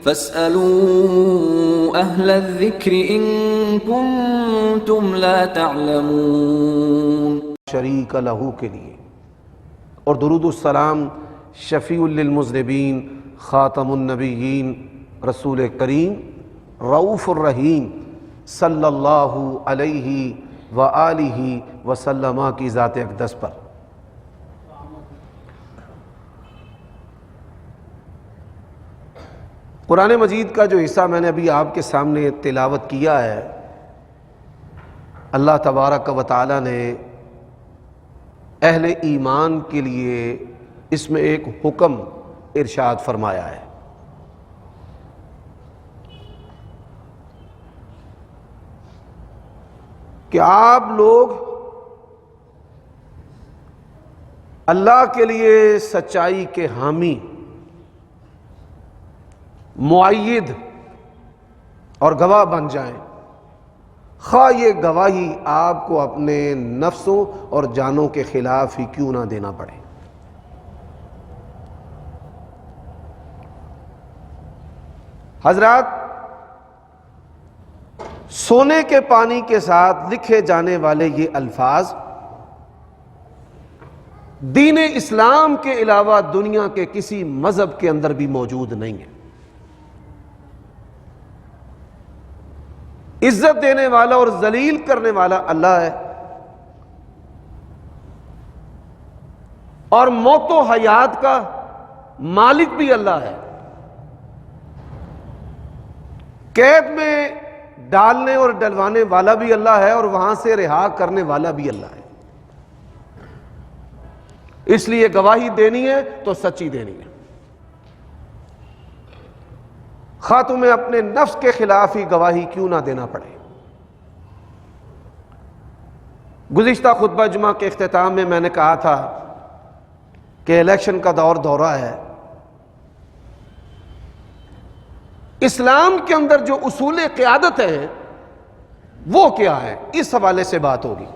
فاسألوا أهل الذكر إن كنتم لا تعلمون. شریک لہو کے لیے، اور درود السلام شفیع للمذنبین، خاتم النبیین، رسول کریم، رؤوف الرحیم صلی اللہ علیہ وآلہ وسلم کی ذات اقدس پر۔ قرآن مجید کا جو حصہ میں نے ابھی آپ کے سامنے تلاوت کیا ہے، اللہ تبارک و تعالی نے اہل ایمان کے لیے اس میں ایک حکم ارشاد فرمایا ہے کہ آپ لوگ اللہ کے لیے سچائی کے حامی، مؤید اور گواہ بن جائیں، خواہ یہ گواہی آپ کو اپنے نفسوں اور جانوں کے خلاف ہی کیوں نہ دینا پڑے۔ حضرات، سونے کے پانی کے ساتھ لکھے جانے والے یہ الفاظ دین اسلام کے علاوہ دنیا کے کسی مذہب کے اندر بھی موجود نہیں ہے۔ عزت دینے والا اور ذلیل کرنے والا اللہ ہے، اور موت و حیات کا مالک بھی اللہ ہے، قید میں ڈالنے اور ڈلوانے والا بھی اللہ ہے، اور وہاں سے رہا کرنے والا بھی اللہ ہے۔ اس لیے گواہی دینی ہے تو سچی دینی ہے، خواہ تمہیں اپنے نفس کے خلاف ہی گواہی کیوں نہ دینا پڑے۔ گزشتہ خطبہ جمعہ کے اختتام میں میں نے کہا تھا کہ الیکشن کا دورہ ہے، اسلام کے اندر جو اصول قیادت ہیں وہ کیا ہے، اس حوالے سے بات ہوگی۔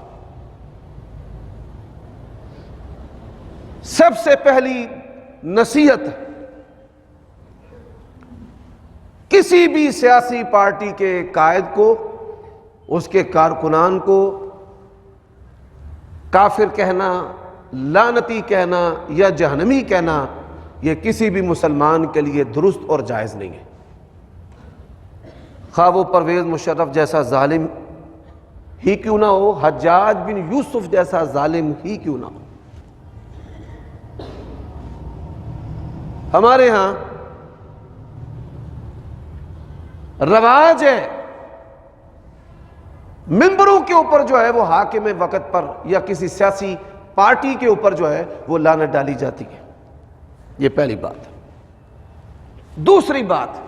سب سے پہلی نصیحت، کسی بھی سیاسی پارٹی کے قائد کو، اس کے کارکنان کو کافر کہنا، لعنتی کہنا یا جہنمی کہنا، یہ کسی بھی مسلمان کے لیے درست اور جائز نہیں ہے، خواہ وہ پرویز مشرف جیسا ظالم ہی کیوں نہ ہو، حجاج بن یوسف جیسا ظالم ہی کیوں نہ ہو۔ ہمارے ہاں رواج ہے ممبروں کے اوپر جو ہے وہ حاکم وقت پر یا کسی سیاسی پارٹی کے اوپر جو ہے وہ لعنت ڈالی جاتی ہے۔ یہ پہلی بات۔ دوسری بات،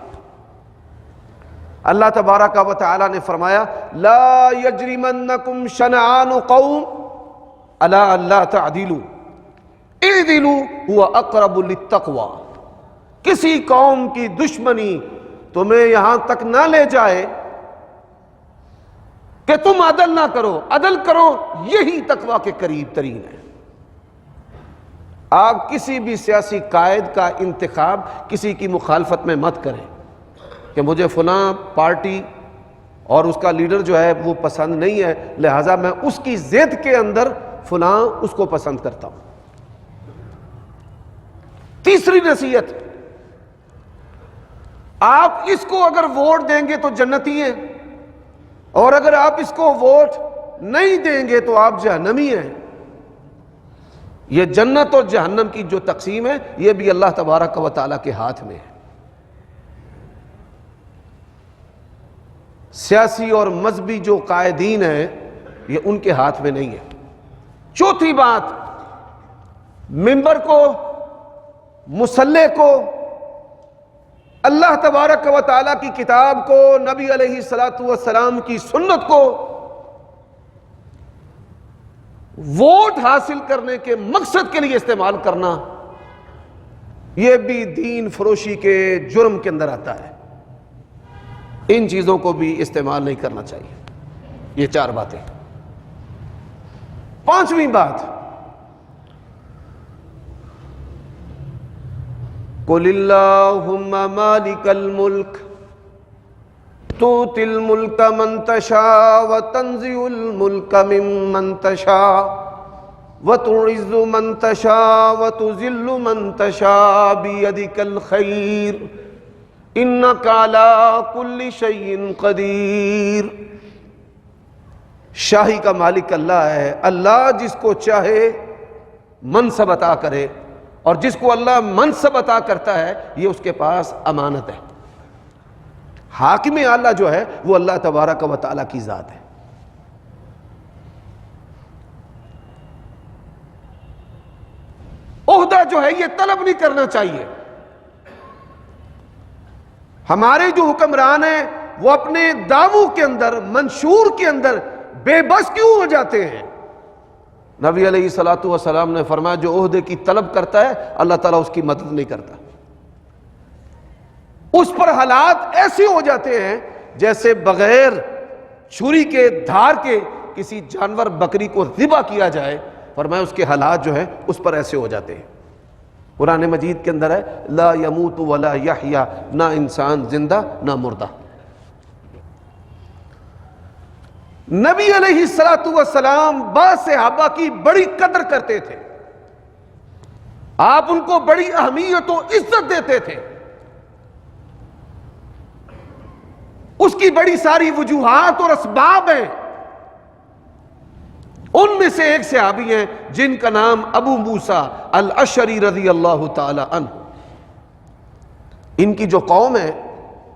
اللہ تبارک و تعالی نے فرمایا لا یجرمنکم شنآن قوم علی الا تعدلوا اعدلوا هو اقرب للتقوی۔ کسی قوم کی دشمنی تمہیں یہاں تک نہ لے جائے کہ تم عدل نہ کرو، عدل کرو، یہی تقوی کے قریب ترین ہے۔ آپ کسی بھی سیاسی قائد کا انتخاب کسی کی مخالفت میں مت کریں کہ مجھے فلاں پارٹی اور اس کا لیڈر جو ہے وہ پسند نہیں ہے، لہٰذا میں اس کی ضد کے اندر فلاں اس کو پسند کرتا ہوں۔ تیسری نصیحت، آپ اس کو اگر ووٹ دیں گے تو جنتی ہیں، اور اگر آپ اس کو ووٹ نہیں دیں گے تو آپ جہنمی ہیں۔ یہ جنت اور جہنم کی جو تقسیم ہے یہ بھی اللہ تبارک و تعالیٰ کے ہاتھ میں ہے، سیاسی اور مذہبی جو قائدین ہیں یہ ان کے ہاتھ میں نہیں ہے۔ چوتھی بات، ممبر کو، مصلی کو، اللہ تبارک و تعالیٰ کی کتاب کو، نبی علیہ السلام کی سنت کو ووٹ حاصل کرنے کے مقصد کے لیے استعمال کرنا، یہ بھی دین فروشی کے جرم کے اندر آتا ہے۔ ان چیزوں کو بھی استعمال نہیں کرنا چاہیے۔ یہ چار باتیں۔ پانچویں بات، قل اللہم مالک الملک تؤتی الملک من تشاء وتنزع الملک ممن تشاء وتعز من تشاء وتذل من تشاء بیدک الخیر انک علی کل شیء قدیر۔ شاہی کا مالک اللہ ہے، اللہ جس کو چاہے منصب عطا کرے، اور جس کو اللہ منصب عطا کرتا ہے یہ اس کے پاس امانت ہے۔ حاکم اعلیٰ جو ہے وہ اللہ تبارک و تعالیٰ کی ذات ہے۔ عہدہ جو ہے یہ طلب نہیں کرنا چاہیے۔ ہمارے جو حکمران ہیں وہ اپنے دعووں کے اندر، منشور کے اندر بے بس کیوں ہو جاتے ہیں؟ نبی علیہ الصلوۃ والسلام نے فرمایا جو عہدے کی طلب کرتا ہے اللہ تعالیٰ اس کی مدد نہیں کرتا۔ اس پر حالات ایسے ہو جاتے ہیں جیسے بغیر چھری کے دھار کے کسی جانور بکری کو ذبح کیا جائے، فرمایا اس کے حالات جو ہیں اس پر ایسے ہو جاتے ہیں۔ قرآن مجید کے اندر ہے لا یموت ولا یحیا، نہ انسان زندہ نہ مردہ۔ نبی علیہ الصلوۃ والسلام بعض صحابہ کی بڑی قدر کرتے تھے، آپ ان کو بڑی اہمیت و عزت دیتے تھے۔ اس کی بڑی ساری وجوہات اور اسباب ہیں۔ ان میں سے ایک صحابی ہیں جن کا نام ابو موسیٰ الاشعری رضی اللہ تعالی عنہ۔ ان کی جو قوم ہے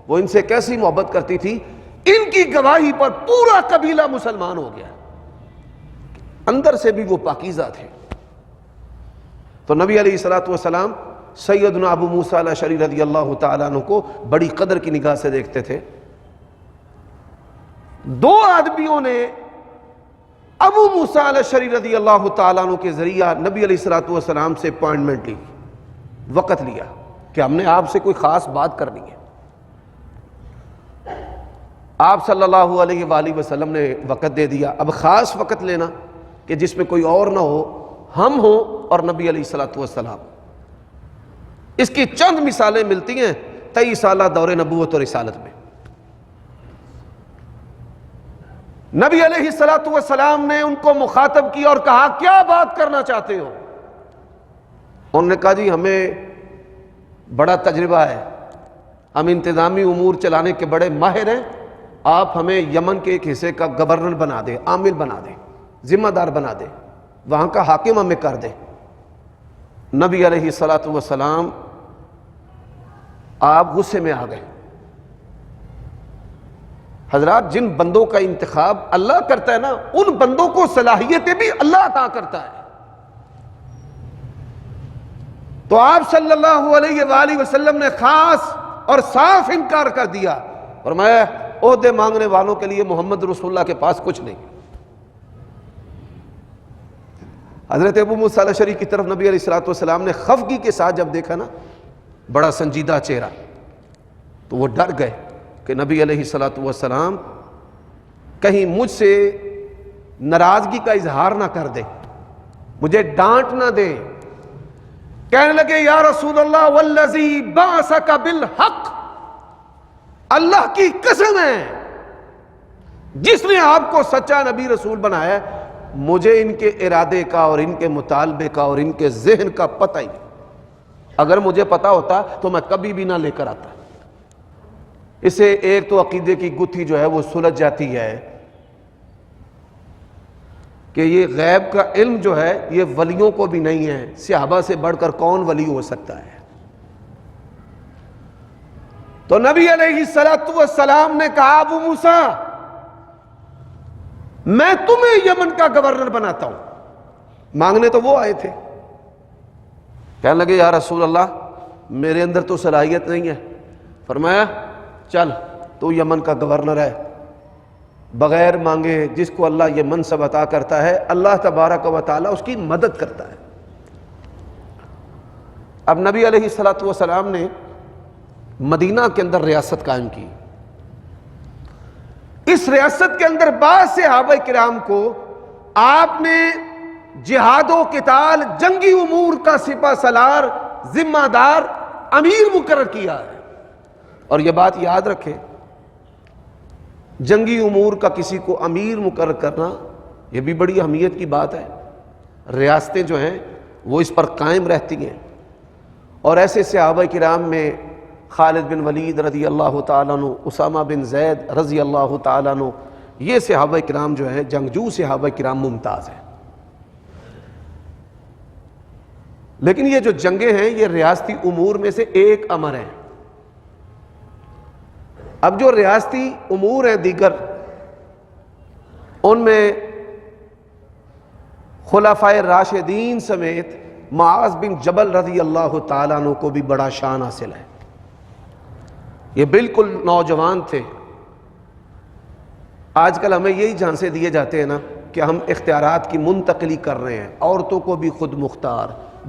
وہ ان سے کیسی محبت کرتی تھی، ان کی گواہی پر پورا قبیلہ مسلمان ہو گیا، اندر سے بھی وہ پاکیزہ تھے۔ تو نبی علیہ الصلوۃ والسلام سیدنا ابو موسیٰ الاشعری رضی اللہ تعالیٰ عنہ کو بڑی قدر کی نگاہ سے دیکھتے تھے۔ دو آدمیوں نے ابو موسیٰ الاشعری رضی اللہ تعالیٰ عنہ کے ذریعہ نبی علیہ الصلوۃ والسلام سے اپوائنٹمنٹ لی، وقت لیا کہ ہم نے آپ سے کوئی خاص بات کرنی ہے۔ آپ صلی اللہ علیہ وآلہ وسلم نے وقت دے دیا۔ اب خاص وقت لینا کہ جس میں کوئی اور نہ ہو، ہم ہوں اور نبی علیہ الصلوۃ والسلام۔ اس کی چند مثالیں ملتی ہیں 23 سالہ دور نبوت اور رسالت میں۔ نبی علیہ الصلوۃ والسلام نے ان کو مخاطب کیا اور کہا کیا بات کرنا چاہتے ہو؟ انہوں نے کہا جی ہمیں بڑا تجربہ ہے، ہم انتظامی امور چلانے کے بڑے ماہر ہیں، آپ ہمیں یمن کے ایک حصے کا گورنر بنا دیں، عامل بنا دیں، ذمہ دار بنا دیں، وہاں کا حاکم ہمیں کر دیں۔ نبی علیہ الصلوۃ والسلام آپ غصے میں آ گئے۔ حضرات جن بندوں کا انتخاب اللہ کرتا ہے نا، ان بندوں کو صلاحیتیں بھی اللہ عطا کرتا ہے۔ تو آپ صلی اللہ علیہ وآلہ وسلم نے خاص اور صاف انکار کر دیا، فرمایا عہدے مانگنے والوں کے لیے محمد رسول اللہ کے پاس کچھ نہیں۔ حضرت ابو موسیٰ الاشعری کی طرف نبی علیہ الصلوۃ والسلام نے خفگی کے ساتھ جب دیکھا نا، بڑا سنجیدہ چہرہ، تو وہ ڈر گئے کہ نبی علیہ الصلوۃ والسلام کہیں مجھ سے ناراضگی کا اظہار نہ کر دے، مجھے ڈانٹ نہ دے۔ کہنے لگے یا رسول اللہ والذی بعثک بالحق، اللہ کی قسم ہے جس نے آپ کو سچا نبی رسول بنایا ہے، مجھے ان کے ارادے کا اور ان کے مطالبے کا اور ان کے ذہن کا پتہ ہی نہیں۔ اگر مجھے پتا ہوتا تو میں کبھی بھی نہ لے کر آتا۔ اسے ایک تو عقیدے کی گتھی جو ہے وہ سلجھ جاتی ہے کہ یہ غیب کا علم جو ہے یہ ولیوں کو بھی نہیں ہے، صحابہ سے بڑھ کر کون ولی ہو سکتا ہے؟ تو نبی علیہ الصلوۃ والسلام نے کہا ابو موسیٰ میں تمہیں یمن کا گورنر بناتا ہوں۔ مانگنے تو وہ آئے تھے، کہنے لگے یا رسول اللہ میرے اندر تو صلاحیت نہیں ہے۔ فرمایا چل تو یمن کا گورنر ہے، بغیر مانگے جس کو اللہ یہ منصب عطا کرتا ہے اللہ تبارک و تعالیٰ اس کی مدد کرتا ہے۔ اب نبی علیہ الصلوۃ والسلام نے مدینہ کے اندر ریاست قائم کی۔ اس ریاست کے اندر بعض صحابہ کرام کو آپ نے جہاد و قتال، جنگی امور کا سپہ سالار، ذمہ دار امیر مقرر کیا ہے. اور یہ بات یاد رکھیں، جنگی امور کا کسی کو امیر مقرر کرنا یہ بھی بڑی اہمیت کی بات ہے. ریاستیں جو ہیں وہ اس پر قائم رہتی ہیں. اور ایسے صحابہ کرام میں خالد بن ولید رضی اللہ تعالیٰ عنہ، اسامہ بن زید رضی اللہ تعالیٰ عنہ، یہ صحابہ کرام جو ہیں، جنگجو صحابہ کرام ممتاز ہیں. لیکن یہ جو جنگیں ہیں یہ ریاستی امور میں سے ایک امر ہیں. اب جو ریاستی امور ہیں دیگر، ان میں خلفائے راشدین سمیت معاذ بن جبل رضی اللہ تعالیٰ عنہ کو بھی بڑا شان حاصل ہے. یہ بالکل نوجوان تھے. آج کل ہمیں یہی جھانسے دیے جاتے ہیں نا کہ ہم اختیارات کی منتقلی کر رہے ہیں. عورتوں کو بھی خود مختار،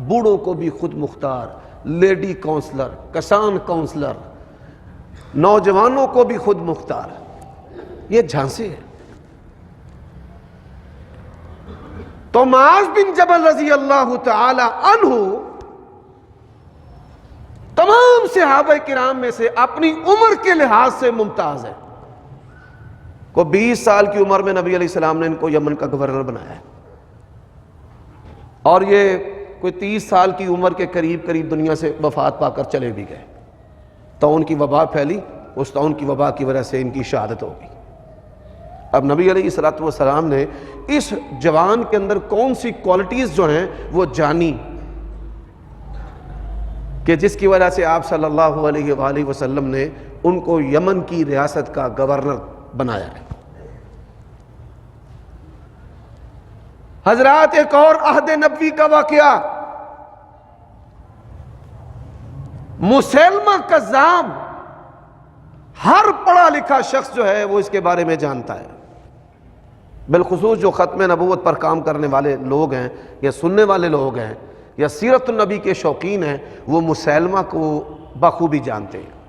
بوڑھوں کو بھی خود مختار، لیڈی کونسلر، کسان کونسلر، نوجوانوں کو بھی خود مختار. یہ جھانسے ہیں. تو معاذ بن جبل رضی اللہ تعالی عنہ تمام صحابہ کرام میں سے اپنی عمر کے لحاظ سے ممتاز ہے. کو 20 سال کی عمر میں نبی علیہ السلام نے ان کو یمن کا گورنر بنایا ہے، اور یہ کوئی 30 سال کی عمر کے قریب دنیا سے وفات پا کر چلے بھی گئے. تو ان کی وبا پھیلی، اس طاعون کی وبا کی وجہ سے ان کی شہادت ہوگی. اب نبی علیہ السلام نے اس جوان کے اندر کون سی کوالٹیز جو ہیں وہ جانی کہ جس کی وجہ سے آپ صلی اللہ علیہ وآلہ وسلم نے ان کو یمن کی ریاست کا گورنر بنایا ہے. حضرات ایک اور عہد نبوی کا واقعہ، مسیلمہ کذاب، ہر پڑھا لکھا شخص جو ہے وہ اس کے بارے میں جانتا ہے. بالخصوص جو ختم نبوت پر کام کرنے والے لوگ ہیں یا سننے والے لوگ ہیں یا سیرت النبی کے شوقین ہیں، وہ مسیلمہ کو بخوبی جانتے ہیں.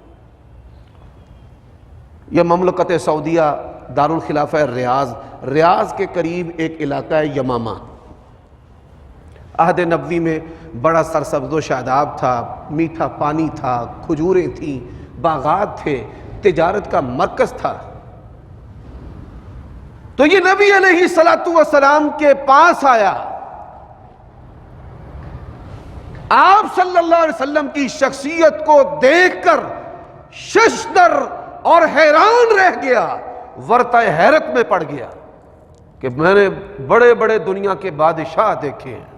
یہ مملکت سعودیہ دارالخلافہ ریاض کے قریب ایک علاقہ ہے یمامہ. عہد نبوی میں بڑا سرسبز و شاداب تھا، میٹھا پانی تھا، کھجوریں تھیں، باغات تھے، تجارت کا مرکز تھا. تو یہ نبی علیہ السلام کے پاس آیا. آپ صلی اللہ علیہ وسلم کی شخصیت کو دیکھ کر ششدر اور حیران رہ گیا، ورطہ حیرت میں پڑ گیا کہ میں نے بڑے بڑے دنیا کے بادشاہ دیکھے ہیں،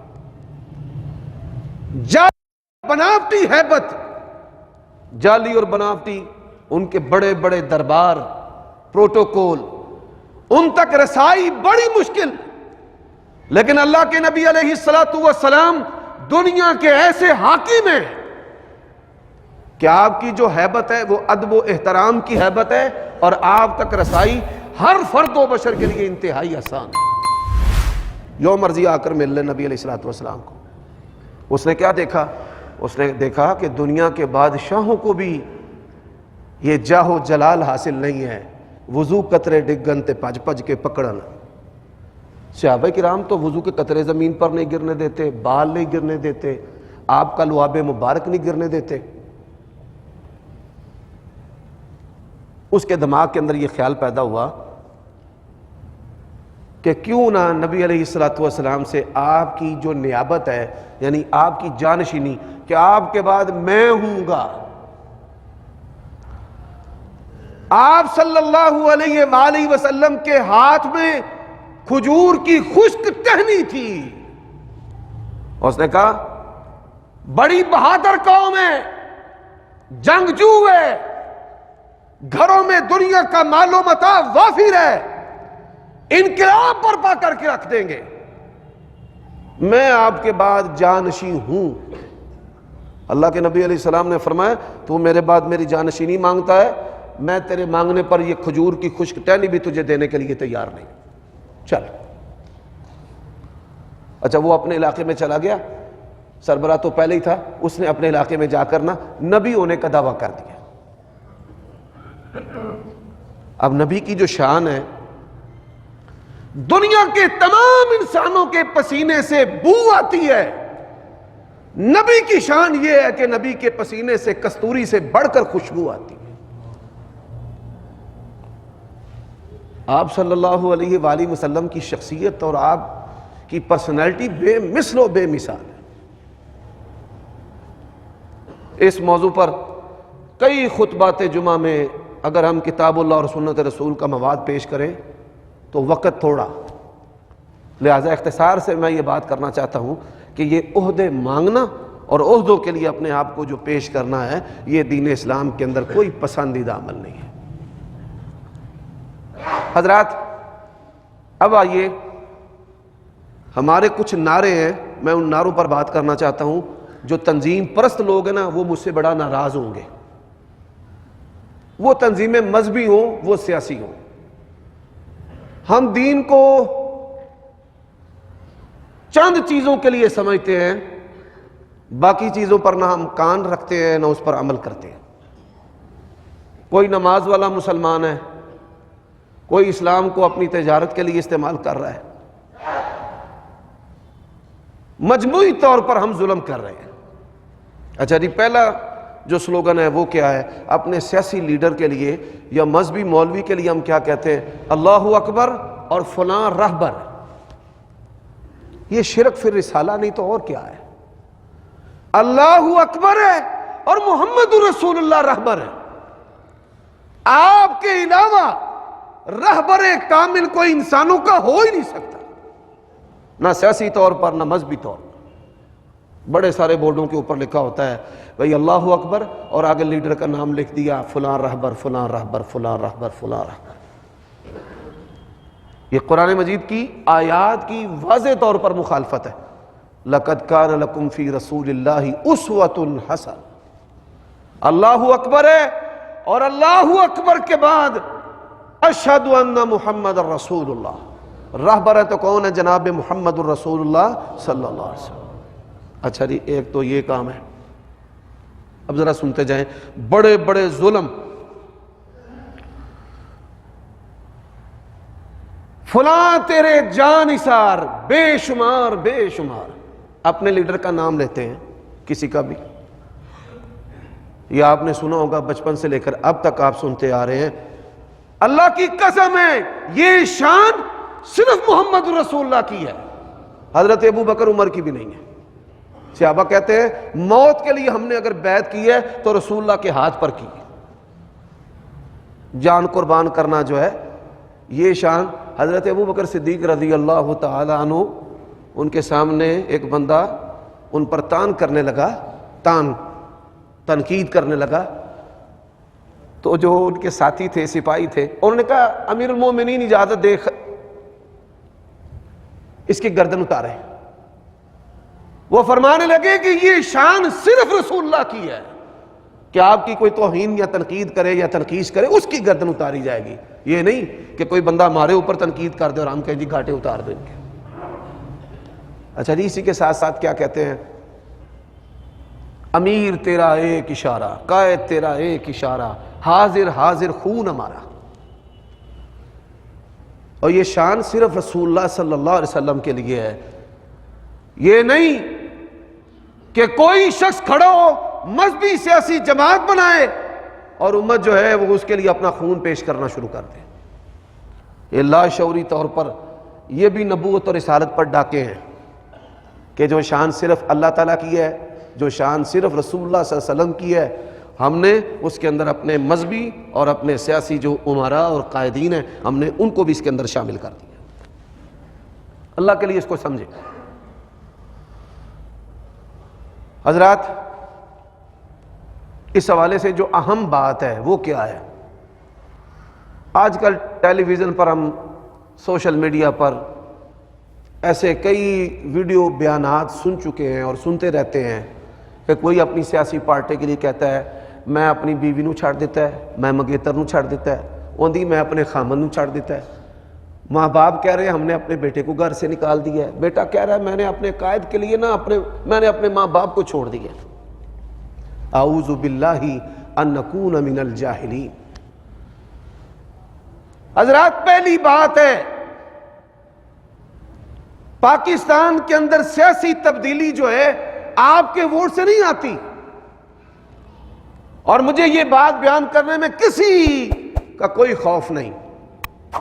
جعلی بناوٹی ہیبت، جعلی اور بناوٹی ان کے بڑے بڑے دربار، پروٹوکول، ان تک رسائی بڑی مشکل. لیکن اللہ کے نبی علیہ السلام دنیا کے ایسے حاکم ہیں کہ آپ کی جو ہیبت ہے وہ ادب و احترام کی ہیبت ہے، اور آپ تک رسائی ہر فرد و بشر کے لیے انتہائی آسان. جو مرضی آ کر مل لے نبی علیہ السلام کو. اس نے کیا دیکھا؟ اس نے دیکھا کہ دنیا کے بادشاہوں کو بھی یہ جاہ و جلال حاصل نہیں ہے، وضو قطرے ڈگن تے پج پج کے پکڑن. صحابہ کرام تو وضو کے قطرے زمین پر نہیں گرنے دیتے، بال نہیں گرنے دیتے، آپ کا لعاب مبارک نہیں گرنے دیتے. اس کے دماغ کے اندر یہ خیال پیدا ہوا کہ کیوں نہ نبی علیہ السلام سے آپ کی جو نیابت ہے، یعنی آپ کی جانشینی، کہ آپ کے بعد میں ہوں گا. آپ صلی اللہ علیہ وآلہ وسلم کے ہاتھ میں کھجور کی خشک ٹہنی تھی. اس نے کہا بڑی بہادر قوم ہے، جنگجو ہے، گھروں میں دنیا کا مال و متاع وافر ہے، انقلاب برپا کر کے رکھ دیں گے. میں آپ کے بعد جانشین ہوں. اللہ کے نبی علیہ السلام نے فرمایا تو میرے بعد میری جانشینی مانگتا ہے، میں تیرے مانگنے پر یہ کھجور کی خشک ٹہنی بھی تجھے دینے کے لیے تیار نہیں. چل. اچھا وہ اپنے علاقے میں چلا گیا، سربراہ تو پہلے ہی تھا، اس نے اپنے علاقے میں جا کر نا نبی ہونے کا دعویٰ کر دیا. اب نبی کی جو شان ہے، دنیا کے تمام انسانوں کے پسینے سے بو آتی ہے، نبی کی شان یہ ہے کہ نبی کے پسینے سے کستوری سے بڑھ کر خوشبو آتی ہے. آپ صلی اللہ علیہ وآلہ وسلم کی شخصیت اور آپ کی پرسنالٹی بے مثل و بے مثال ہے. اس موضوع پر کئی خطبات جمعہ میں اگر ہم کتاب اللہ اور سنت رسول کا مواد پیش کریں تو وقت تھوڑا، لہذا اختصار سے میں یہ بات کرنا چاہتا ہوں کہ یہ عہدے مانگنا اور عہدوں کے لیے اپنے آپ کو جو پیش کرنا ہے، یہ دین اسلام کے اندر کوئی پسندیدہ عمل نہیں ہے. حضرات، اب آئیے، ہمارے کچھ نعرے ہیں، میں ان نعروں پر بات کرنا چاہتا ہوں. جو تنظیم پرست لوگ ہیں نا، وہ مجھ سے بڑا ناراض ہوں گے. وہ تنظیمیں مذہبی ہوں، وہ سیاسی ہوں. ہم دین کو چند چیزوں کے لیے سمجھتے ہیں، باقی چیزوں پر نہ ہم کان رکھتے ہیں نہ اس پر عمل کرتے ہیں. کوئی نماز والا مسلمان ہے، کوئی اسلام کو اپنی تجارت کے لیے استعمال کر رہا ہے. مجموعی طور پر ہم ظلم کر رہے ہیں. اچھا جی، پہلا جو سلوگن ہے وہ کیا ہے؟ اپنے سیاسی لیڈر کے لیے یا مذہبی مولوی کے لیے ہم کیا کہتے ہیں؟ اللہ اکبر اور فلاں رہبر. یہ شرک فی الرسالہ نہیں تو اور کیا ہے؟ اللہ اکبر ہے اور محمد رسول اللہ رہبر ہے. آپ کے علاوہ رہبر کامل کوئی انسانوں کا ہو ہی نہیں سکتا، نہ سیاسی طور پر نہ مذہبی طور پر. بڑے سارے بورڈوں کے اوپر لکھا ہوتا ہے بھئی اللہ اکبر اور آگے لیڈر کا نام لکھ دیا، فلاں رہبر فلاں رہبر فلاں رہبر فلاں رہبر. یہ قرآن مجید کی آیات کی واضح طور پر مخالفت ہے. لَقَدْ كَانَ لَكُمْ فِي رَسُولِ اللَّهِ أُسْوَةٌ حَسَنَةٌ. اللہ اکبر ہے اور اللہ اکبر کے بعد اشہد ان محمد الرسول اللہ. رہبر ہے تو کون ہے؟ جناب محمد الرسول اللہ صلی اللہ علیہ وسلم. اچھا جی، ایک تو یہ کام ہے. اب ذرا سنتے جائیں. بڑے بڑے ظلم، فلاں تیرے جان نثار، بے شمار بے شمار. اپنے لیڈر کا نام لیتے ہیں کسی کا بھی. یہ آپ نے سنا ہوگا بچپن سے لے کر اب تک آپ سنتے آ رہے ہیں. اللہ کی قسم ہے یہ شان صرف محمد رسول اللہ کی ہے، حضرت ابو بکر عمر کی بھی نہیں ہے. صحابہ کہتے ہیں موت کے لیے ہم نے اگر بیعت کی ہے تو رسول اللہ کے ہاتھ پر کی. جان قربان کرنا جو ہے یہ شان حضرت ابو بکر صدیق رضی اللہ تعالی عنہ، ان کے سامنے ایک بندہ ان پر تان کرنے لگا، تنقید کرنے لگا. تو جو ان کے ساتھی تھے، سپاہی تھے، انہوں نے کہا امیر المومنین اجازت دے، اس کی گردن اتارے. وہ فرمانے لگے کہ یہ شان صرف رسول اللہ کی ہے، کہ آپ کی کوئی توہین یا تنقید کرے یا تنقیص کرے اس کی گردن اتاری جائے گی. یہ نہیں کہ کوئی بندہ ہمارے اوپر تنقید کر دے اور ہم کہیں جی گھاٹے اتار دیں گے. اچھا جی، اسی کے ساتھ ساتھ کیا کہتے ہیں؟ امیر تیرا ایک اشارہ، قائد تیرا ایک اشارہ، حاضر حاضر خون ہمارا. اور یہ شان صرف رسول اللہ صلی اللہ علیہ وسلم کے لیے ہے. یہ نہیں کہ کوئی شخص کھڑا ہو، مذہبی سیاسی جماعت بنائے اور امت جو ہے وہ اس کے لیے اپنا خون پیش کرنا شروع کر دے. یہ لاشعوری طور پر یہ بھی نبوت اور رسالت پر ڈاکے ہیں کہ جو شان صرف اللہ تعالیٰ کی ہے، جو شان صرف رسول اللہ صلی اللہ علیہ وسلم کی ہے، ہم نے اس کے اندر اپنے مذہبی اور اپنے سیاسی جو امراء اور قائدین ہیں، ہم نے ان کو بھی اس کے اندر شامل کر دیا. اللہ کے لیے اس کو سمجھے. حضرات، اس حوالے سے جو اہم بات ہے وہ کیا ہے؟ آج کل ٹیلی ویژن پر، ہم سوشل میڈیا پر ایسے کئی ویڈیو بیانات سن چکے ہیں اور سنتے رہتے ہیں کہ کوئی اپنی سیاسی پارٹی کے لیے کہتا ہے میں اپنی بیوی نو چھڑ دیتا ہے، میں منگیتر نو چھڑ دیتا ہے، اوندی میں اپنے خامن نو چھڑ دیتا ہے. ماں باپ کہہ رہے ہیں ہم نے اپنے بیٹے کو گھر سے نکال دیا ہے. بیٹا کہہ رہا ہے میں نے اپنے قائد کے لیے میں نے اپنے ماں باپ کو چھوڑ دیا. اعوذ باللہ ان نکون من الجاہلین. حضرات، پہلی بات ہے پاکستان کے اندر سیاسی تبدیلی جو ہے آپ کے ووٹ سے نہیں آتی. اور مجھے یہ بات بیان کرنے میں کسی کا کوئی خوف نہیں.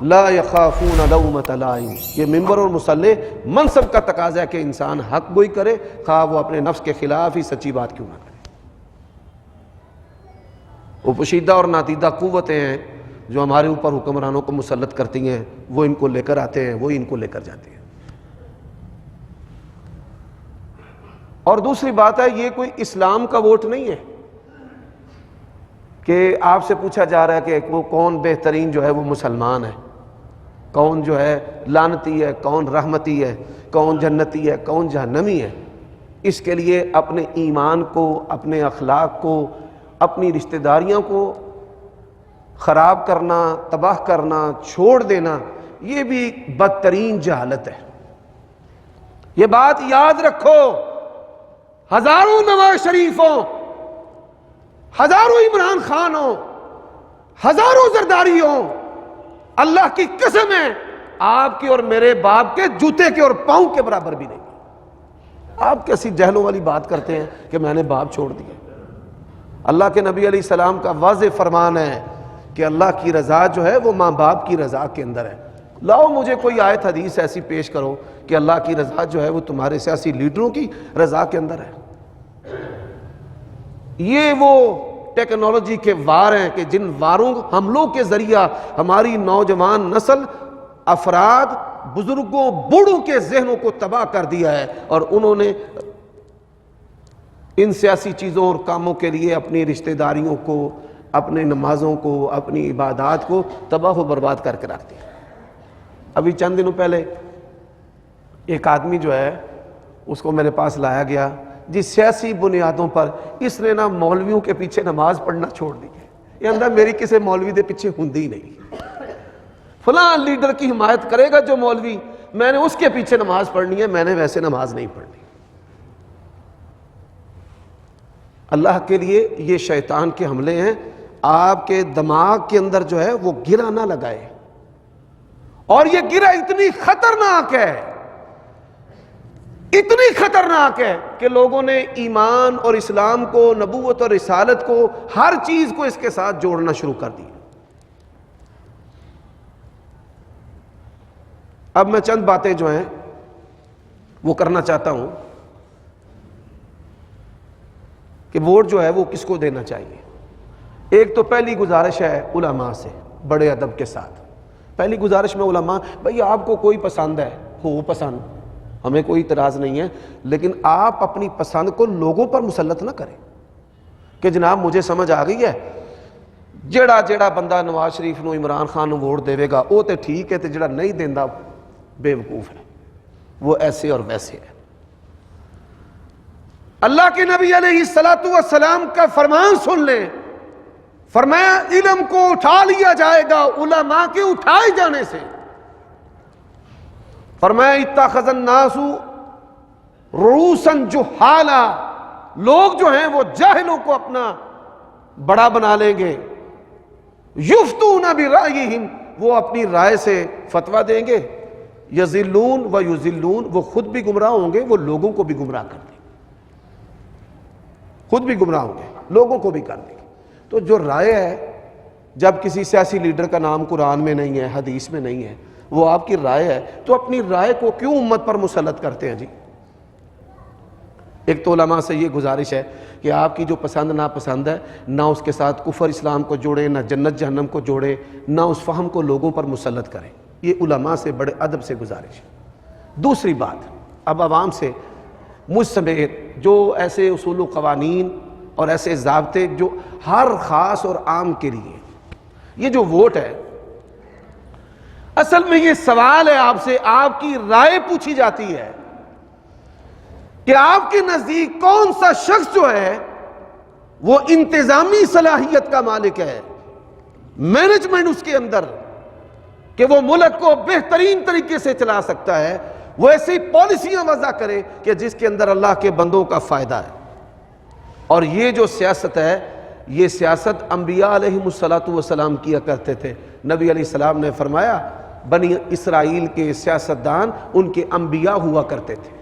لا یخافون لومۃ لائم. یہ ممبر اور مصلی منصب کا تقاضا ہے کہ انسان حق گوئی کرے، خواہ وہ اپنے نفس کے خلاف ہی سچی بات کیوں نہ کرے. وہ پوشیدہ اور نادیدہ قوتیں ہیں جو ہمارے اوپر حکمرانوں کو مسلط کرتی ہیں، وہ ان کو لے کر آتے ہیں، وہ ان کو لے کر جاتے ہیں. اور دوسری بات ہے، یہ کوئی اسلام کا ووٹ نہیں ہے کہ آپ سے پوچھا جا رہا ہے کہ وہ کون بہترین جو ہے وہ مسلمان ہے، کون جو ہے لعنتی ہے، کون رحمتی ہے، کون جنتی ہے، کون جہنمی ہے. اس کے لیے اپنے ایمان کو، اپنے اخلاق کو، اپنی رشتہ داریوں کو خراب کرنا، تباہ کرنا، چھوڑ دینا، یہ بھی بدترین جہالت ہے. یہ بات یاد رکھو. ہزاروں نواز شریف ہوں، ہزاروں عمران خان ہوں، ہزاروں زرداری ہوں، اللہ کی قسم ہے آپ کی اور میرے باپ کے جوتے کے اور پاؤں کے برابر بھی نہیں. آپ کیسی جہلوں والی بات کرتے ہیں کہ میں نے باپ چھوڑ دیا. اللہ کے نبی علیہ السلام کا واضح فرمان ہے کہ اللہ کی رضا جو ہے وہ ماں باپ کی رضا کے اندر ہے. لاؤ مجھے کوئی آیت حدیث ایسی پیش کرو کہ اللہ کی رضا جو ہے وہ تمہارے سیاسی لیڈروں کی رضا کے اندر ہے. یہ وہ ٹیکنالوجی کے وار ہیں کہ جن واروں حملوں کے ذریعہ ہماری نوجوان نسل، افراد، بزرگوں، بوڑھوں کے ذہنوں کو تباہ کر دیا ہے، اور انہوں نے ان سیاسی چیزوں اور کاموں کے لیے اپنی رشتہ داریوں کو، اپنے نمازوں کو، اپنی عبادات کو تباہ و برباد کر کے رکھ دیا. ابھی چند دنوں پہلے ایک آدمی جو ہے اس کو میرے پاس لایا گیا جس سیاسی بنیادوں پر اس نے نا مولویوں کے پیچھے نماز پڑھنا چھوڑ دی ہے. یہ اندر میری کسی مولوی دے پیچھے ہندی نہیں. فلاں لیڈر کی حمایت کرے گا جو مولوی، میں نے اس کے پیچھے نماز پڑھنی ہے، میں نے ویسے نماز نہیں پڑھنی. اللہ کے لیے یہ شیطان کے حملے ہیں. آپ کے دماغ کے اندر جو ہے وہ گرہ نہ لگائے. اور یہ گرہ اتنی خطرناک ہے، اتنی خطرناک ہے کہ لوگوں نے ایمان اور اسلام کو، نبوت اور رسالت کو، ہر چیز کو اس کے ساتھ جوڑنا شروع کر دیا. اب میں چند باتیں جو ہیں وہ کرنا چاہتا ہوں کہ ووٹ جو ہے وہ کس کو دینا چاہیے. ایک تو پہلی گزارش ہے علماء سے، بڑے ادب کے ساتھ. پہلی گزارش میں علماء، بھئی آپ کو کوئی پسند ہے ہو پسند، ہمیں کوئی اعتراض نہیں ہے، لیکن آپ اپنی پسند کو لوگوں پر مسلط نہ کریں کہ جناب مجھے سمجھ آ گئی ہے، جیڑا بندہ نواز شریف نو، عمران خان نو ووٹ دے گا وہ تے ٹھیک ہے، تے جیڑا نہیں دیندا بے وقوف ہے، وہ ایسے اور ویسے ہے. اللہ کے نبی علیہ الصلوۃ والسلام کا فرمان سن لیں. فرمایا علم کو اٹھا لیا جائے گا علماء کے اٹھائے جانے سے. فرمایا اتخذ الناس رؤوسا جہالا، لوگ جو ہیں وہ جاہلوں کو اپنا بڑا بنا لیں گے. یفتون برأیہم، وہ اپنی رائے سے فتویٰ دیں گے. یضلون و یضلون، وہ خود بھی گمراہ ہوں گے، وہ لوگوں کو بھی گمراہ کر دیں گے. خود بھی گمراہ ہوں گے، لوگوں کو بھی کر دیں گے. تو جو رائے ہے، جب کسی سیاسی لیڈر کا نام قرآن میں نہیں ہے، حدیث میں نہیں ہے، وہ آپ کی رائے ہے، تو اپنی رائے کو کیوں امت پر مسلط کرتے ہیں جی؟ ایک تو علماء سے یہ گزارش ہے کہ آپ کی جو پسند ناپسند ہے، نہ اس کے ساتھ کفر اسلام کو جوڑے، نہ جنت جہنم کو جوڑے، نہ اس فہم کو لوگوں پر مسلط کریں. یہ علماء سے بڑے ادب سے گزارش ہے. دوسری بات، اب عوام سے مجھ سمیت جو ایسے اصول و قوانین اور ایسے ضابطے جو ہر خاص اور عام کے لیے، یہ جو ووٹ ہے، اصل میں یہ سوال ہے آپ سے، آپ کی رائے پوچھی جاتی ہے کہ آپ کے نزدیک کون سا شخص جو ہے وہ انتظامی صلاحیت کا مالک ہے، مینجمنٹ اس کے اندر، کہ وہ ملک کو بہترین طریقے سے چلا سکتا ہے، وہ ایسی پالیسیاں وضع کرے کہ جس کے اندر اللہ کے بندوں کا فائدہ ہے. اور یہ جو سیاست ہے، یہ سیاست انبیاء علیہ السلام کیا کرتے تھے. نبی علیہ السلام نے فرمایا بنی اسرائیل کے سیاستدان ان کے انبیاء ہوا کرتے تھے.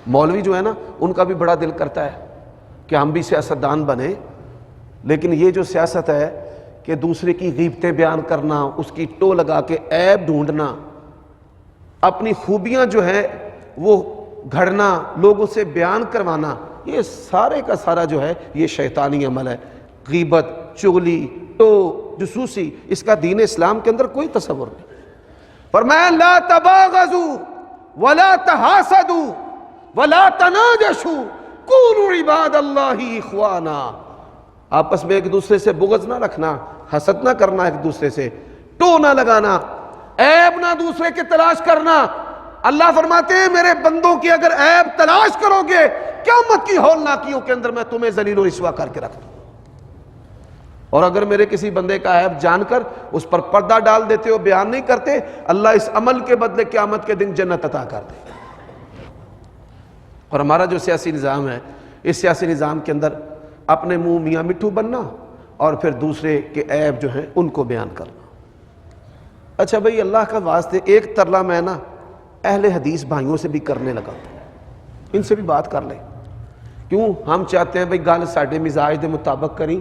مولوی جو ہے نا ان کا بھی بڑا دل کرتا ہے کہ ہم بھی سیاستدان بنے، لیکن یہ جو سیاست ہے کہ دوسرے کی غیبتیں بیان کرنا، اس کی ٹو لگا کے عیب ڈھونڈنا، اپنی خوبیاں جو ہے وہ گھڑنا، لوگوں سے بیان کروانا، یہ سارے کا سارا جو ہے یہ شیطانی عمل ہے۔ غیبت، چغلی، ٹو، جسوسی، اس کا دین اسلام کے اندر کوئی تصور نہیں۔ فرمایا لا تباغضوا ولا تحاسدوا ولا تناجشوا کونوا عباد اللہ اخوانا، آپس میں ایک دوسرے سے بغض نہ رکھنا، حسد نہ کرنا ایک دوسرے سے، ٹو نہ لگانا، عیب نہ دوسرے کے تلاش کرنا۔ اللہ فرماتے ہیں میرے بندوں کی اگر عیب تلاش کرو گے قیامت کی ہولناکیوں کے اندر میں تمہیں ذلیل و رسوا کر کے رکھ دوں، اور اگر میرے کسی بندے کا عیب جان کر اس پر پردہ ڈال دیتے ہو، بیان نہیں کرتے، اللہ اس عمل کے بدلے قیامت کے دن جنت عطا کر دے۔ اور ہمارا جو سیاسی نظام ہے، اس سیاسی نظام کے اندر اپنے منہ میاں مٹھو بننا اور پھر دوسرے کے عیب جو ہیں ان کو بیان کرنا۔ اچھا بھئی اللہ کا واسطے ایک ترلا میں نا اہل حدیث بھائیوں سے بھی کرنے لگا، ان سے بھی بات کر لیں، کیوں ہم چاہتے ہیں بھئی گل ساڈے مزاج دے مطابق کریں،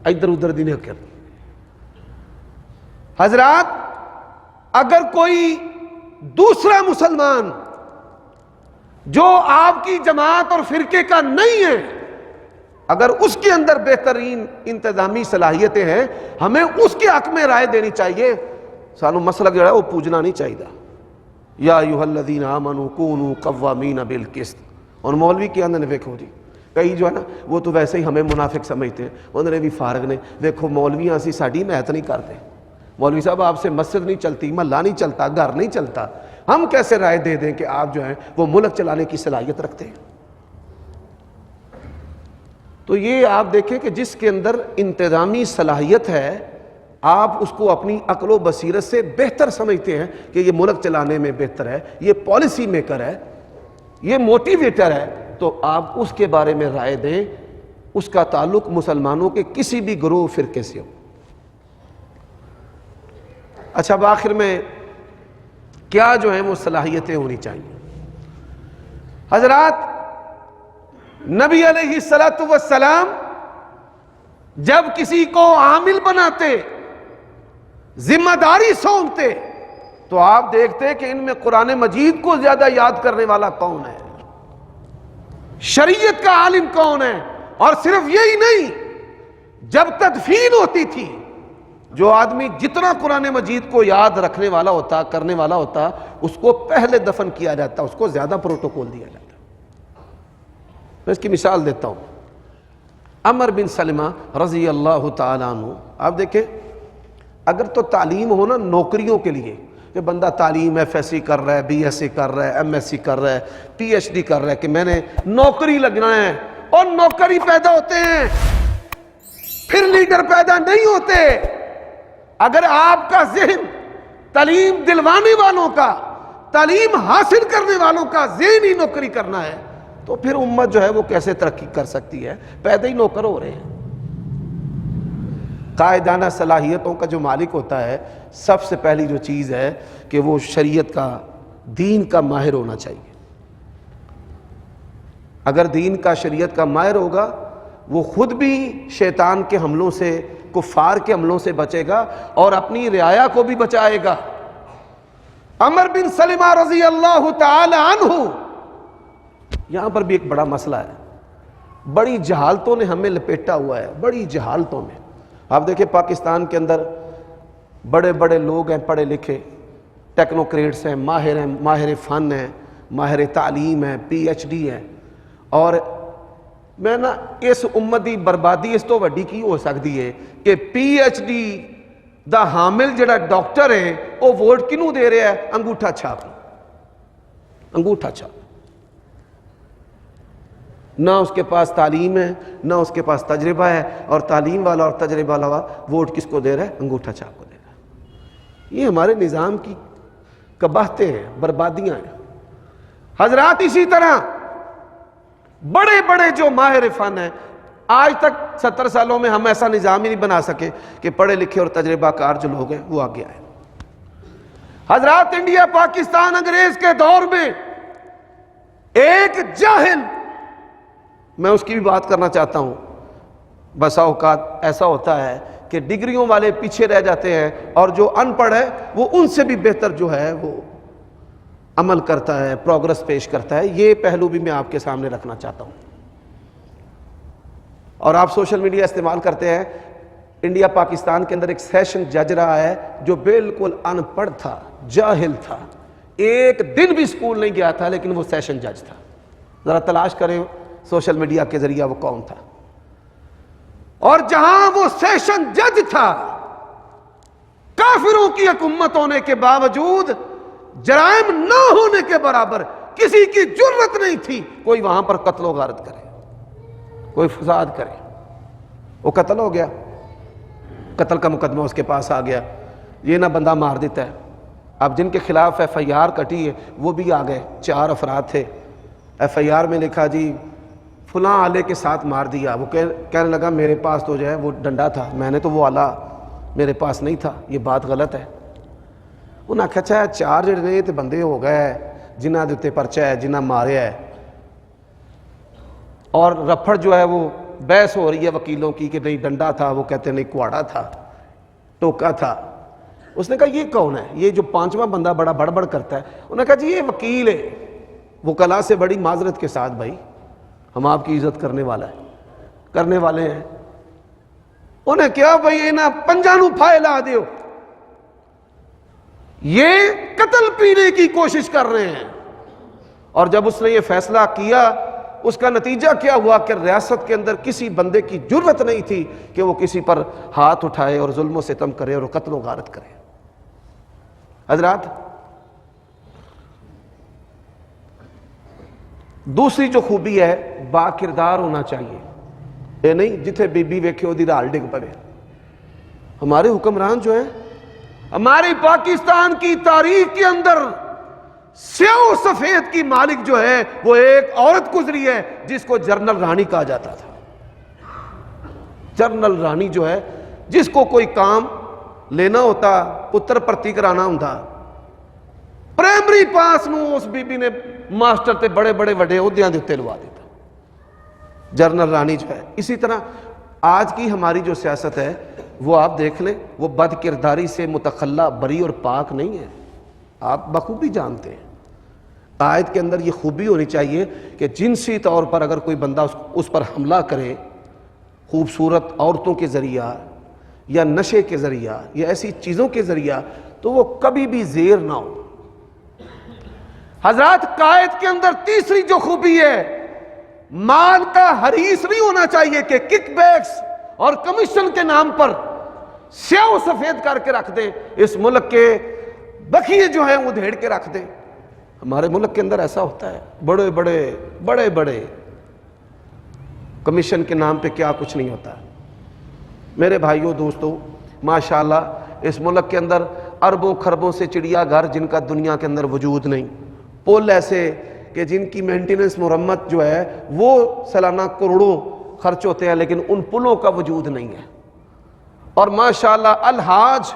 ادھر ادھر دی نہیں کریں۔ حضرات اگر کوئی دوسرا مسلمان جو آپ کی جماعت اور فرقے کا نہیں ہے، اگر اس کے اندر بہترین انتظامی صلاحیتیں ہیں، ہمیں اس کے حق میں رائے دینی چاہیے، سانو مسلک جو ہے وہ پوجنا نہیں چاہیے۔ یا ایھا الذین آمنوا کونوا قوامین بالقسط، اور مولوی کے اندر دیکھو جی کئی جو ہے نا وہ تو ویسے ہی ہمیں منافق سمجھتے ہیں، انہوں نے بھی فارغ نے، دیکھو مولوی اسی ساڈی محنت نہیں کرتے، مولوی صاحب آپ سے مسجد نہیں چلتی، محلہ نہیں چلتا، گھر نہیں چلتا، ہم کیسے رائے دے دیں کہ آپ جو ہیں وہ ملک چلانے کی صلاحیت رکھتے ہیں؟ تو یہ آپ دیکھیں کہ جس کے اندر انتظامی صلاحیت ہے، آپ اس کو اپنی عقل و بصیرت سے بہتر سمجھتے ہیں کہ یہ ملک چلانے میں بہتر ہے، یہ پالیسی میکر ہے، یہ موٹیویٹر ہے، تو آپ اس کے بارے میں رائے دیں، اس کا تعلق مسلمانوں کے کسی بھی گروہ فرقے سے ہو۔ اچھا بآخر میں کیا جو ہیں وہ صلاحیتیں ہونی چاہیے؟ حضرات نبی علیہ السلام جب کسی کو عامل بناتے، ذمہ داری سونپتے، تو آپ دیکھتے کہ ان میں قرآن مجید کو زیادہ یاد کرنے والا کون ہے، شریعت کا عالم کون ہے، اور صرف یہی نہیں، جب تدفین ہوتی تھی جو آدمی جتنا قرآن مجید کو یاد رکھنے والا ہوتا، کرنے والا ہوتا، اس کو پہلے دفن کیا جاتا، اس کو زیادہ پروٹوکول دیا جاتا۔ میں اس کی مثال دیتا ہوں، عمر بن سلمہ رضی اللہ تعالیٰ عنہ، آپ دیکھیں اگر تو تعلیم ہو نا نوکریوں کے لیے، کہ بندہ تعلیم ایف ایس سی کر رہا ہے، بی ایس سی کر رہا ہے، ایم ایس سی کر رہا ہے، پی ایچ ڈی کر رہا ہے کہ میں نے نوکری لگنا ہے، اور نوکری پیدا ہوتے ہیں پھر لیڈر پیدا نہیں ہوتے۔ اگر آپ کا ذہن تعلیم دلوانے والوں کا، تعلیم حاصل کرنے والوں کا ذہنی نوکری کرنا ہے، تو پھر امت جو ہے وہ کیسے ترقی کر سکتی ہے؟ پیدا ہی نوکر ہو رہے ہیں۔ قائدانہ صلاحیتوں کا جو مالک ہوتا ہے، سب سے پہلی جو چیز ہے کہ وہ شریعت کا، دین کا ماہر ہونا چاہیے۔ اگر دین کا، شریعت کا ماہر ہوگا، وہ خود بھی شیطان کے حملوں سے، کفار کے حملوں سے بچے گا، اور اپنی رعایا کو بھی بچائے گا۔ عمر بن سلمہ رضی اللہ تعالی عنہ، یہاں پر بھی ایک بڑا مسئلہ ہے، بڑی جہالتوں نے ہمیں لپیٹا ہوا ہے، بڑی جہالتوں میں۔ آپ دیکھیں پاکستان کے اندر بڑے بڑے لوگ ہیں، پڑھے لکھے، ٹیکنوکریٹس ہیں، ماہر فن ہیں، ماہر تعلیم ہیں، پی ایچ ڈی ہیں، اور میں نا اس امت دی بربادی اس تو وڈی کی ہو سکتی ہے کہ پی ایچ ڈی دا حامل جڑا ڈاکٹر ہے وہ ووٹ کنوں دے رہا ہے؟ انگوٹھا چھاپ، انگوٹھا چھاپ، نہ اس کے پاس تعلیم ہے، نہ اس کے پاس تجربہ ہے، اور تعلیم والا اور تجربہ والا ووٹ کس کو دے رہا ہے؟ انگوٹھا چھاپ کو دے رہا ہے۔ یہ ہمارے نظام کی قباحتیں ہیں، بربادیاں ہیں۔ حضرات اسی طرح بڑے بڑے جو ماہر فن ہیں، آج تک 70 سالوں میں ہم ایسا نظام ہی نہیں بنا سکے کہ پڑھے لکھے اور تجربہ کار جو لوگ ہیں وہ آگے آئے۔ حضرات انڈیا پاکستان انگریز کے دور میں ایک جاہل، میں اس کی بھی بات کرنا چاہتا ہوں، بسا اوقات ایسا ہوتا ہے کہ ڈگریوں والے پیچھے رہ جاتے ہیں اور جو ان پڑھ ہے وہ ان سے بھی بہتر جو ہے وہ عمل کرتا ہے، پروگرس پیش کرتا ہے. یہ پہلو بھی میں آپ کے سامنے رکھنا چاہتا ہوں. اور آپ سوشل میڈیا استعمال کرتے ہیں، انڈیا پاکستان کے اندر ایک سیشن جج رہا ہے جو بالکل ان پڑھ تھا، جاہل تھا، ایک دن بھی اسکول نہیں گیا تھا، لیکن وہ سیشن جج تھا. ذرا تلاش کریں سوشل میڈیا کے ذریعہ وہ کون تھا. اور جہاں وہ سیشن جج تھا، کافروں کی حکومت ہونے کے باوجود، جرائم نہ ہونے کے برابر کسی کی جرت نہیں تھی کوئی وہاں پر قتل و غارت کرے، کوئی فساد کرے. وہ قتل ہو گیا، قتل کا مقدمہ اس کے پاس آ گیا، یہ نہ بندہ مار دیتا ہے. اب جن کے خلاف ایف آئی آر کٹی ہے وہ بھی آ گئے، 4 افراد تھے. ایف آئی آر میں لکھا جی فلاں آلے کے ساتھ مار دیا. وہ کہنے لگا میرے پاس تو جو ہے وہ ڈنڈا تھا، میں نے تو وہ آلہ میرے پاس نہیں تھا، یہ بات غلط ہے. انہیں آخیا اچھا 4 جڑے نے تو بندے ہو گئے جنہ دے تے پرچہ ہے، جنہ ماریا ہے. اور رفڑ جو ہے وہ بحث ہو رہی ہے وکیلوں کی کہ نہیں ڈنڈا تھا، وہ کہتے نہیں کواڑا تھا، ٹوکا تھا. اس نے کہا یہ کون ہے، یہ جو 5واں بندہ بڑا بڑبڑ کرتا ہے. انہوں نے کہا جی یہ وکیل ہے. وکلاء سے بڑی معذرت کے ساتھ بھائی ہم آپ کی عزت کرنے والے ہیں. انہیں کیا بھائی نہ پنجانو پھائے لا دیو، یہ قتل پینے کی کوشش کر رہے ہیں. اور جب اس نے یہ فیصلہ کیا، اس کا نتیجہ کیا ہوا کہ ریاست کے اندر کسی بندے کی جرت نہیں تھی کہ وہ کسی پر ہاتھ اٹھائے اور ظلم و ستم کرے اور قتل و غارت کرے. حضرات، دوسری جو خوبی ہے با کردار ہونا چاہیے. یہ نہیں جتھے بی بی ویکھے دی رال ڈگ پڑے. ہمارے حکمران جو ہیں، ہماری پاکستان کی تاریخ کے اندر سیاہ و سفید کی مالک جو ہے وہ ایک عورت گزری ہے جس کو جنرل رانی کہا جاتا تھا. جنرل رانی جو ہے، جس کو کوئی کام لینا ہوتا، پتر پرتی کرانا ہوتا، پرائمری پاس نو اس بی بی نے ماسٹر تے بڑے بڑے وڈے عہدیاں دے تے لوا دیتا، جنرل رانی جو ہے. اسی طرح آج کی ہماری جو سیاست ہے وہ آپ دیکھ لیں، وہ بد کرداری سے متخلا، بری اور پاک نہیں ہے. آپ بخوبی جانتے ہیں قائد کے اندر یہ خوبی ہونی چاہیے کہ جنسی طور پر اگر کوئی بندہ اس پر حملہ کرے، خوبصورت عورتوں کے ذریعہ یا نشے کے ذریعہ یا ایسی چیزوں کے ذریعہ، تو وہ کبھی بھی زیر نہ ہو. حضرات، قائد کے اندر تیسری جو خوبی ہے، مال کا حریص نہیں ہونا چاہیے کہ کک بیکس اور کمیشن کے نام پر سیاہ و سفید کر کے رکھ دیں. اس ملک کے بخیے جو ہیں وہ دھیڑ کے رکھ دیں. ہمارے ملک کے اندر ایسا ہوتا ہے، بڑے بڑے کمیشن کے نام پہ کیا کچھ نہیں ہوتا. میرے بھائیوں دوستوں، ماشاءاللہ اس ملک کے اندر اربوں خربوں سے چڑیا گھر جن کا دنیا کے اندر وجود نہیں، پل ایسے کہ جن کی مینٹیننس مرمت جو ہے وہ سالانہ کروڑوں خرچ ہوتے ہیں، لیکن ان پلوں کا وجود نہیں ہے. اور ماشاءاللہ الحاج،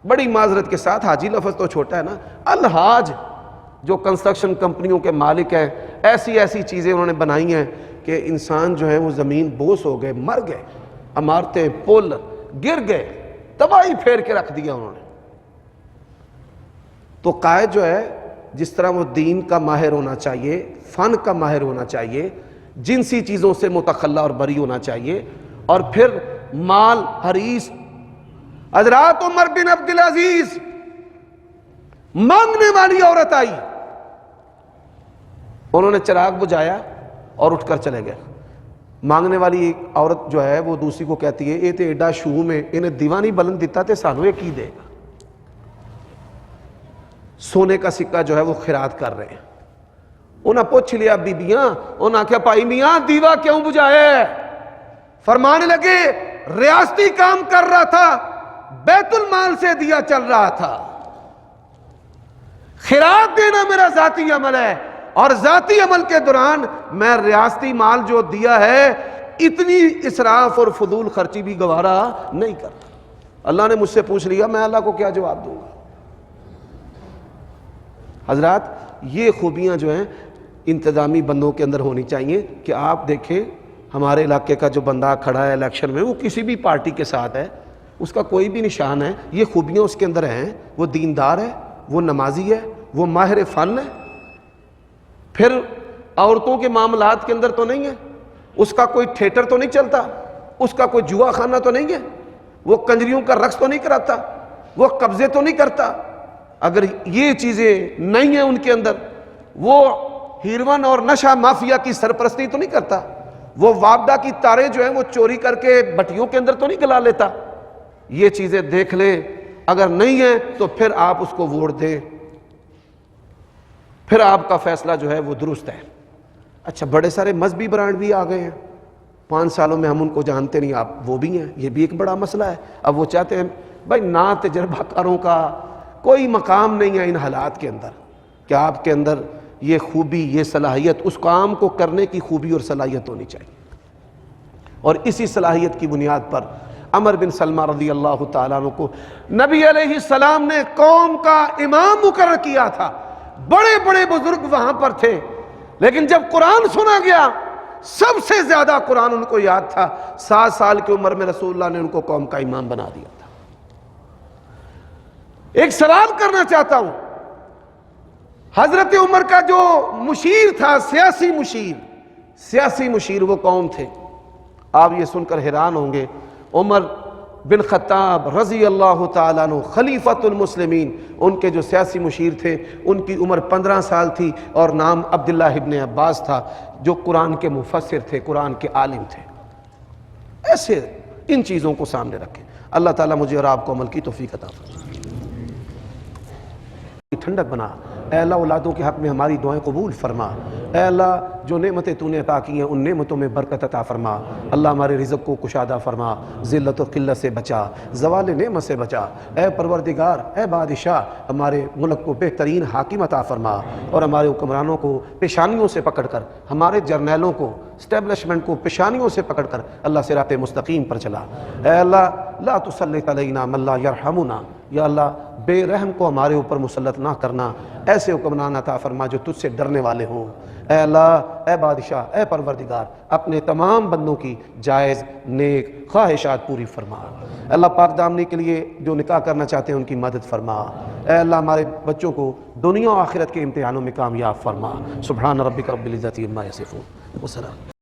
بڑی معذرت کے ساتھ حاجی لفظ تو چھوٹا ہے نا، الحاج جو کنسٹرکشن کمپنیوں کے مالک ہیں، ایسی چیزیں انہوں نے بنائی ہیں کہ انسان جو ہے وہ زمین بوس ہو گئے، مر گئے، عمارتیں پل گر گئے، تباہی پھیر کے رکھ دیا انہوں نے. تو قائد جو ہے جس طرح وہ دین کا ماہر ہونا چاہیے، فن کا ماہر ہونا چاہیے، جنسی چیزوں سے متخلا اور بری ہونا چاہیے، اور پھر مال حریص. حضرات، عمر بن عبدالعزیز مانگنے والی عورت آئی، انہوں نے چراغ بجھایا اور اٹھ کر چلے گئے. مانگنے والی ایک عورت جو ہے وہ دوسری کو کہتی ہے یہ تے ایڈا شوم ہے، انہیں دیوانی بلند دیتا تے سانو یہ کی دے گا. سونے کا سکہ جو ہے وہ خیرات کر رہے ہیں. انہاں پوچھ لیا بیبیاں، انہاں کیا پائی میاں دیوا کیوں بجھایا ہے؟ فرمانے لگے ریاستی کام کر رہا تھا، بیت المال سے دیا چل رہا تھا. خیرات دینا میرا ذاتی عمل ہے، اور ذاتی عمل کے دوران میں ریاستی مال جو دیا ہے اتنی اسراف اور فضول خرچی بھی گوارا نہیں کرتا. اللہ نے مجھ سے پوچھ لیا، میں اللہ کو کیا جواب دوں گا؟ حضرات، یہ خوبیاں جو ہیں انتظامی بندوں کے اندر ہونی چاہیے کہ آپ دیکھیں ہمارے علاقے کا جو بندہ کھڑا ہے الیکشن میں وہ کسی بھی پارٹی کے ساتھ ہے، اس کا کوئی بھی نشان ہے، یہ خوبیاں اس کے اندر ہیں، وہ دیندار ہے، وہ نمازی ہے، وہ ماہر فن ہے، پھر عورتوں کے معاملات کے اندر تو نہیں ہے، اس کا کوئی تھیٹر تو نہیں چلتا، اس کا کوئی جوا خانہ تو نہیں ہے، وہ کنجریوں کا رقص تو نہیں کراتا، وہ قبضے تو نہیں کرتا۔ اگر یہ چیزیں نہیں ہیں ان کے اندر، وہ ہیروین اور نشہ مافیا کی سرپرستی تو نہیں کرتا، وہ وابڈا کی تاریں جو ہیں وہ چوری کر کے بٹیوں کے اندر تو نہیں گلا لیتا، یہ چیزیں دیکھ لیں۔ اگر نہیں ہے تو پھر آپ اس کو ووٹ دیں، پھر آپ کا فیصلہ جو ہے وہ درست ہے۔ اچھا، بڑے سارے مذہبی برانڈ بھی آ گئے ہیں، 5 سالوں میں ہم ان کو جانتے نہیں، آپ وہ بھی ہیں، یہ بھی ایک بڑا مسئلہ ہے۔ اب وہ چاہتے ہیں بھائی نا تجربہ کاروں کا کوئی مقام نہیں ہے ان حالات کے اندر، کہ آپ کے اندر یہ خوبی، یہ صلاحیت، اس کام کو کرنے کی خوبی اور صلاحیت ہونی چاہیے۔ اور اسی صلاحیت کی بنیاد پر عمر بن سلمہ رضی اللہ تعالیٰ عنہ کو نبی علیہ السلام نے قوم کا امام مقرر کیا تھا، بڑے بڑے بزرگ وہاں پر تھے، لیکن جب قرآن سنا گیا سب سے زیادہ قرآن ان کو یاد تھا۔ 7 سال کی عمر میں رسول اللہ نے ان کو قوم کا امام بنا دیا تھا۔ ایک سوال کرنا چاہتا ہوں، حضرت عمر کا جو مشیر تھا، سیاسی مشیر وہ کون تھے؟ آپ یہ سن کر حیران ہوں گے، عمر بن خطاب رضی اللہ تعالیٰ عنہ خلیفۃ المسلمین، ان کے جو سیاسی مشیر تھے ان کی عمر 15 سال تھی اور نام عبداللہ ابن عباس تھا، جو قرآن کے مفسر تھے، قرآن کے عالم تھے۔ ایسے ان چیزوں کو سامنے رکھیں۔ اللہ تعالیٰ مجھے اور آپ کو عمل کی توفیق عطا فرمائے۔ ٹھنڈک بنا، اے اللہ اولادوں کے حق میں ہماری دعائیں قبول فرما، اے اللہ جو نعمتیں تو نے عطا کی ہیں ان نعمتوں میں برکت عطا فرما، اللہ ہمارے رزق کو کشادہ فرما، ذلت و قلت سے بچا، زوال نعمت سے بچا، اے پروردگار، اے بادشاہ ہمارے ملک کو بہترین حاکم عطا فرما، اور ہمارے حکمرانوں کو پیشانیوں سے پکڑ کر، ہمارے جرنیلوں کو، اسٹیبلشمنٹ کو پیشانیوں سے پکڑ کر اللہ صراط مستقیم پر چلا۔ اے اللہ لا تسلط علینا من لا یرحمنا، یا اللہ بے رحم کو ہمارے اوپر مسلط نہ کرنا، ایسے حکمران عطا فرما جو تجھ سے ڈرنے والے ہوں۔ اے اللہ، اے بادشاہ، اے پروردگار اپنے تمام بندوں کی جائز نیک خواہشات پوری فرما۔ اللہ پاک دامنی کے لیے جو نکاح کرنا چاہتے ہیں ان کی مدد فرما۔ اے اللہ ہمارے بچوں کو دنیا و آخرت کے امتحانوں میں کامیاب فرما۔ سبحان ربک رب العزت عما یصفون وسلام۔